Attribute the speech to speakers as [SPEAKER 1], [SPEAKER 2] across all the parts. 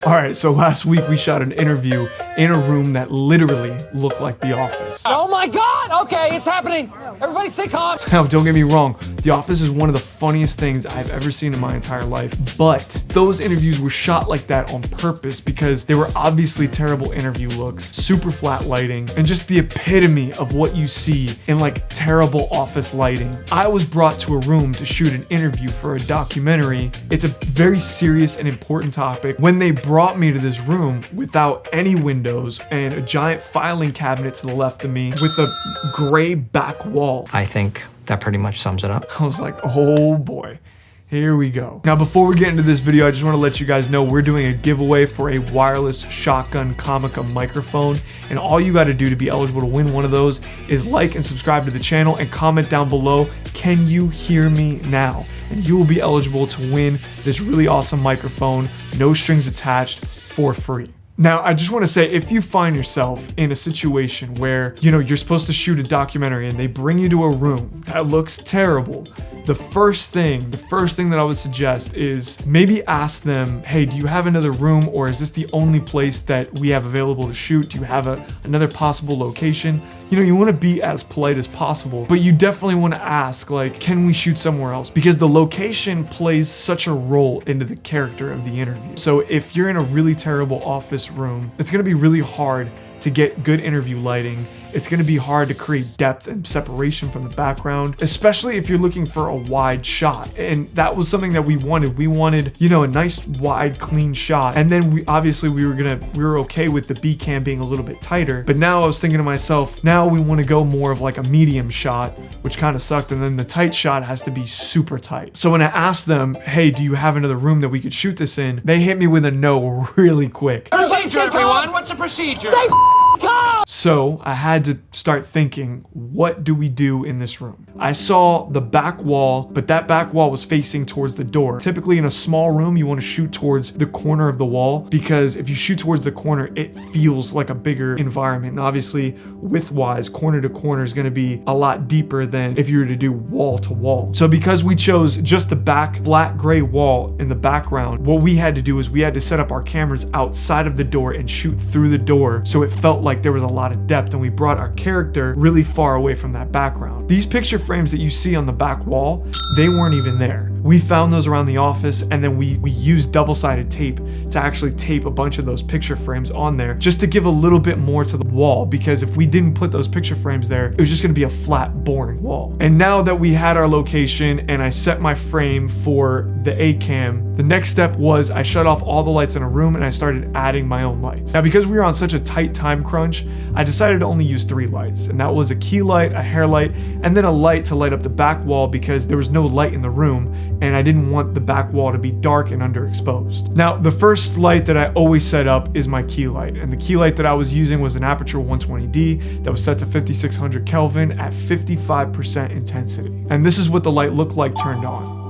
[SPEAKER 1] All right, so last week we shot an interview in a room that literally looked like The Office.
[SPEAKER 2] Oh my God! Okay, it's happening. Everybody stay calm.
[SPEAKER 1] Now, don't get me wrong, The Office is one of the funniest things I've ever seen in my entire life, but those interviews were shot like that on purpose because they were obviously terrible interview looks, super flat lighting, and just the epitome of what you see in like terrible office lighting. I was brought to a room to shoot an interview for a documentary. It's a very serious and important topic. When they brought me to this room without any windows and a giant filing cabinet to the left of me with a gray back wall,
[SPEAKER 3] I think that pretty much sums it up.
[SPEAKER 1] I was like, oh boy, here we go. Now, before we get into this video, I just want to let you guys know we're doing a giveaway for a wireless shotgun Comica microphone. And all you got to do to be eligible to win one of those is like and subscribe to the channel and comment down below, can you hear me now? And you will be eligible to win this really awesome microphone, no strings attached, for free. Now, I just want to say, if you find yourself in a situation where, you're supposed to shoot a documentary and they bring you to a room that looks terrible, the first thing that I would suggest is maybe ask them, hey, do you have another room, or is this the only place that we have available to shoot? Do you have another possible location? You want to be as polite as possible, but you definitely want to ask, like, can we shoot somewhere else? Because the location plays such a role into the character of the interview. So if you're in a really terrible office room, it's going to be really hard to get good interview lighting. It's going to be hard to create depth and separation from the background, especially if you're looking for a wide shot. And that was something that we wanted. We wanted, a nice wide, clean shot. And then we were okay with the B cam being a little bit tighter. But now I was thinking to myself, now we want to go more of like a medium shot, which kind of sucked. And then the tight shot has to be super tight. So when I asked them, hey, do you have another room that we could shoot this in? They hit me with a no really quick.
[SPEAKER 2] Procedure, everyone. What's the procedure?
[SPEAKER 1] So I had to start thinking, what do we do in this room? I saw the back wall, but that back wall was facing towards the door. Typically in a small room, you want to shoot towards the corner of the wall, because if you shoot towards the corner, it feels like a bigger environment. And obviously, width-wise, corner to corner is going to be a lot deeper than if you were to do wall to wall. So because we chose just the back flat gray wall in the background, what we had to do is we had to set up our cameras outside of the door and shoot through the door, so it felt like there was a lot of depth, and we brought our character really far away from that background. These picture frames that you see on the back wall, they weren't even there. We found those around the office, and then we used double-sided tape to actually tape a bunch of those picture frames on there just to give a little bit more to the wall, because if we didn't put those picture frames there, it was just going to be a flat, boring wall. And now that we had our location and I set my frame for the A-cam, the next step was I shut off all the lights in a room and I started adding my own lights. Now, because we were on such a tight time crunch, I decided to only use 3 lights, and that was a key light, a hair light, and then a light to light up the back wall because there was no light in the room and I didn't want the back wall to be dark and underexposed. Now, the first light that I always set up is my key light, and the key light that I was using was an Aputure 120D that was set to 5600 Kelvin at 55% intensity. And this is what the light looked like turned on.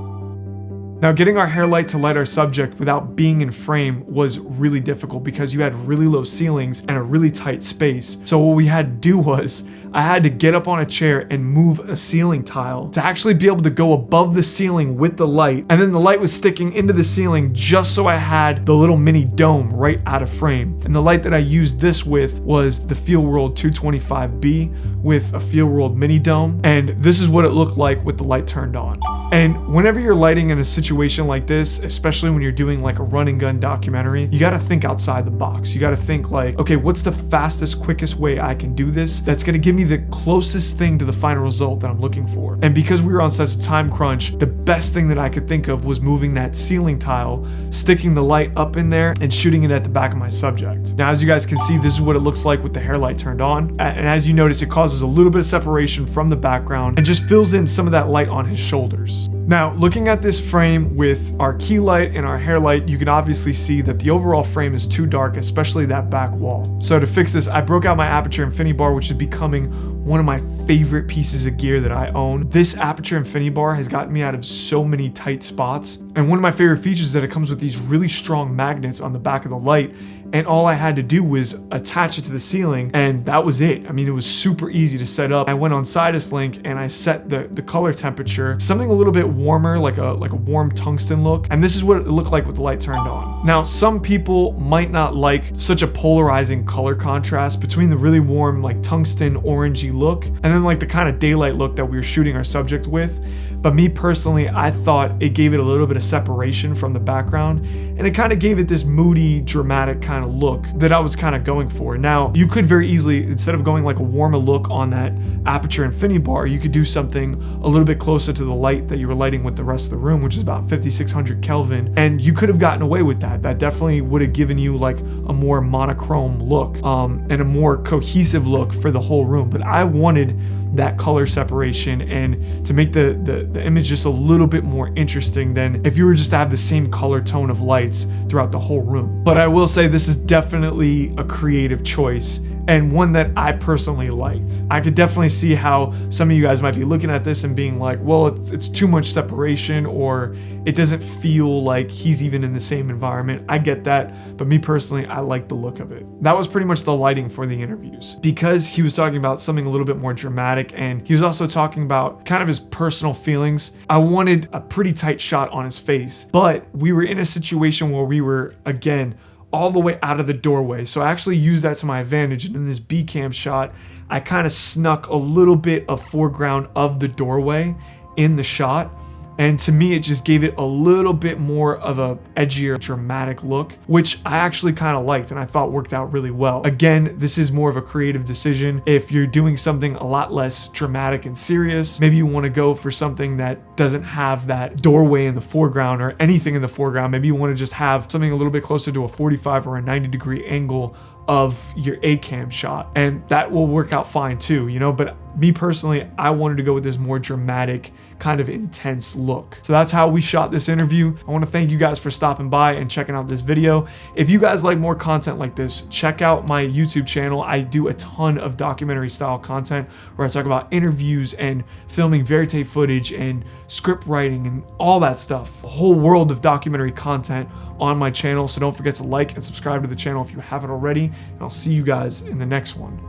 [SPEAKER 1] Now, getting our hair light to light our subject without being in frame was really difficult because you had really low ceilings and a really tight space. So what we had to do was I had to get up on a chair and move a ceiling tile to actually be able to go above the ceiling with the light. And then the light was sticking into the ceiling just so I had the little mini dome right out of frame. And the light that I used this with was the FeelWorld 225B with a FeelWorld mini dome. And this is what it looked like with the light turned on. And whenever you're lighting in a situation like this, especially when you're doing like a run and gun documentary, you gotta think outside the box. You gotta think like, okay, what's the fastest, quickest way I can do this that's gonna give me the closest thing to the final result that I'm looking for? And because we were on such a time crunch, the best thing that I could think of was moving that ceiling tile, sticking the light up in there, and shooting it at the back of my subject. Now, as you guys can see, this is what it looks like with the hair light turned on. And as you notice, it causes a little bit of separation from the background and just fills in some of that light on his shoulders. Now, looking at this frame with our key light and our hair light, you can obviously see that the overall frame is too dark, especially that back wall. So to fix this, I broke out my Aputure Infinity Bar, which is becoming one of my favorite pieces of gear that I own. This Aputure Infinity Bar has gotten me out of so many tight spots. And one of my favorite features is that it comes with these really strong magnets on the back of the light. And all I had to do was attach it to the ceiling, and that was it. I mean, it was super easy to set up. I went on Sidus Link and I set the color temperature, something a little bit warmer, like a warm tungsten look. And this is what it looked like with the light turned on. Now, some people might not like such a polarizing color contrast between the really warm, like tungsten orangey look, and then like the kind of daylight look that we were shooting our subject with. But me personally, I thought it gave it a little bit of separation from the background, and it kind of gave it this moody, dramatic kind of look that I was kind of going for. Now, you could very easily, instead of going like a warmer look on that Aputure Infinity Bar, you could do something a little bit closer to the light that you were lighting with the rest of the room, which is about 5600 Kelvin, and you could have gotten away with that. That definitely would have given you like a more monochrome look, and a more cohesive look for the whole room. But I wanted that color separation and to make the image just a little bit more interesting than if you were just to have the same color tone of lights throughout the whole room. But I will say this is definitely a creative choice, and one that I personally liked. I could definitely see how some of you guys might be looking at this and being like, well, it's too much separation, or it doesn't feel like he's even in the same environment. I get that, but me personally, I like the look of it. That was pretty much the lighting for the interviews. Because he was talking about something a little bit more dramatic, and he was also talking about kind of his personal feelings, I wanted a pretty tight shot on his face. But we were in a situation where we were, again, all the way out of the doorway. So I actually used that to my advantage. And in this B-cam shot, I kind of snuck a little bit of foreground of the doorway in the shot. And to me, it just gave it a little bit more of a edgier, dramatic look, which I actually kind of liked and I thought worked out really well. Again, this is more of a creative decision. If you're doing something a lot less dramatic and serious, maybe you want to go for something that doesn't have that doorway in the foreground or anything in the foreground. Maybe you want to just have something a little bit closer to a 45 or a 90-degree angle of your A-cam shot, and that will work out fine too, you know. But me personally, I wanted to go with this more dramatic, kind of intense look. So that's how we shot this interview. I want to thank you guys for stopping by and checking out this video. If you guys like more content like this, check out my YouTube channel. I do a ton of documentary style content where I talk about interviews and filming verite footage and script writing and all that stuff. A whole world of documentary content on my channel. So don't forget to like and subscribe to the channel if you haven't already. And I'll see you guys in the next one.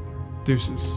[SPEAKER 1] Deuces.